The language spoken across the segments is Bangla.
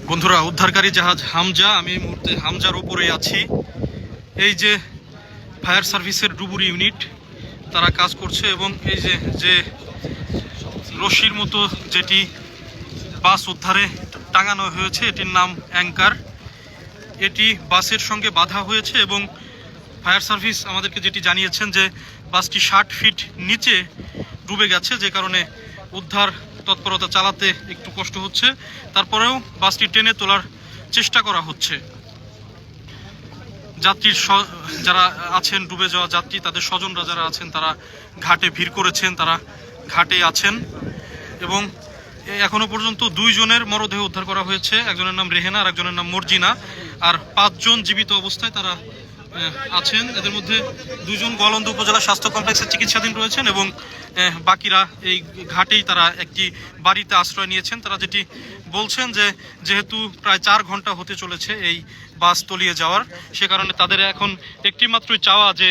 বন্ধুরা, উদ্ধারকারী জাহাজ হামজা, আমি এই মুহূর্তে হামজার উপরে আছি। এই যে ফায়ার সার্ভিসের ডুবুরি ইউনিট তারা কাজ করছে এবং এই যে যে রশির মতো যেটি বাস উদ্ধারে টাঙানো হয়েছে এটির নাম অ্যাঙ্কার। এটি বাসের সঙ্গে বাঁধা হয়েছে এবং ফায়ার সার্ভিস আমাদেরকে যেটি জানিয়েছেন যে বাসটি 60 ফিট নিচে ডুবে গেছে, যে কারণে উদ্ধার তৎপরতা চালাতে একটু কষ্ট হচ্ছে। তারপরেও বাসটি টেনে তোলার চেষ্টা করা হচ্ছে। যাত্রীর যারা আছেন, ডুবে যাওয়া যাত্রী, তাদের স্বজনরা যারা আছেন তারা ঘাটে ভিড় করেছেন, তারা ঘাটে আছেন এবং এখনো পর্যন্ত 2 জনের মরদেহ উদ্ধার করা হয়েছে। একজনের নাম রেহেনা আর একজনের নাম মর্জিনা, আর 5 জন জীবিত অবস্থায় তারা আছেন। এদের মধ্যে 2 জন গোয়ালন্দ উপজেলা স্বাস্থ্য কমপ্লেক্সে চিকিৎসাধীন রয়েছেন এবং বাকিরা এই ঘাটেই তারা একটি বাড়িতে আশ্রয় নিয়েছেন। তারা যেটি বলছেন যে যেহেতু প্রায় 4 ঘন্টা হতে চলেছে এই বাস তলিয়ে যাওয়ার, সে কারণে তাদের এখন একটি মাত্রই চাওয়া যে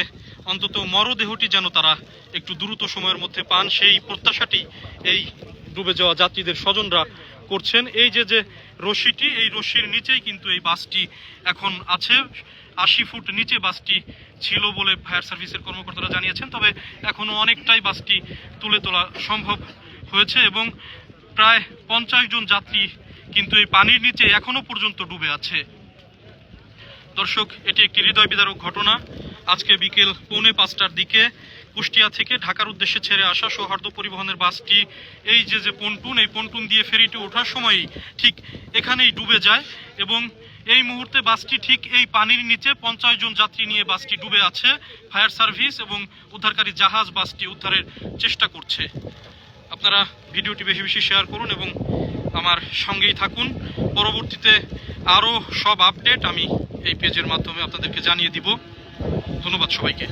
অন্তত মরদেহটি যেন তারা একটু দ্রুত সময়ের মধ্যে পান, সেই প্রত্যাশাটি এই ডুবে যাওয়া যাত্রীদের স্বজনরা করছেন। এই যে যে রশিটি, এই রশির নিচেই কিন্তু এই বাসটি এখন আছে। 80 ফুট নিচে বাসটি ছিল বলে ফায়ার সার্ভিসের কর্মকর্তারা জানিয়েছেন। তবে এখনো অনেকটাই বাসটি তুলে তোলা সম্ভব হয়েছে এবং প্রায় 50 জন যাত্রী কিন্তু এই পানির নিচে এখনো পর্যন্ত ডুবে আছে। দর্শক, এটি একটি হৃদয় বিদারক ঘটনা। আজকে বিকেল 4:45টার দিকে কুষ্টিয়া থেকে ঢাকার উদ্দেশ্যে ছেড়ে আসা সৌহার্দ্য পরিবহনের বাসটি এই যে পন্টুন, এই পন্টুন দিয়ে ফেরিতে ওঠার সময়ই ঠিক এখানেই ডুবে যায় এবং এই মুহূর্তে বাসটি ঠিক এই পানির নিচে 50 জন যাত্রী নিয়ে বাসটি ডুবে আছে। ফায়ার সার্ভিস এবং উদ্ধারকারী জাহাজ বাসটি উদ্ধারের চেষ্টা করছে। আপনারা ভিডিওটি বেশি বেশি শেয়ার করুন এবং আমার সঙ্গেই থাকুন। পরবর্তীতে আরও সব আপডেট আমি এই পেজের মাধ্যমে আপনাদেরকে জানিয়ে দিব। ধন্যবাদ সবাইকে।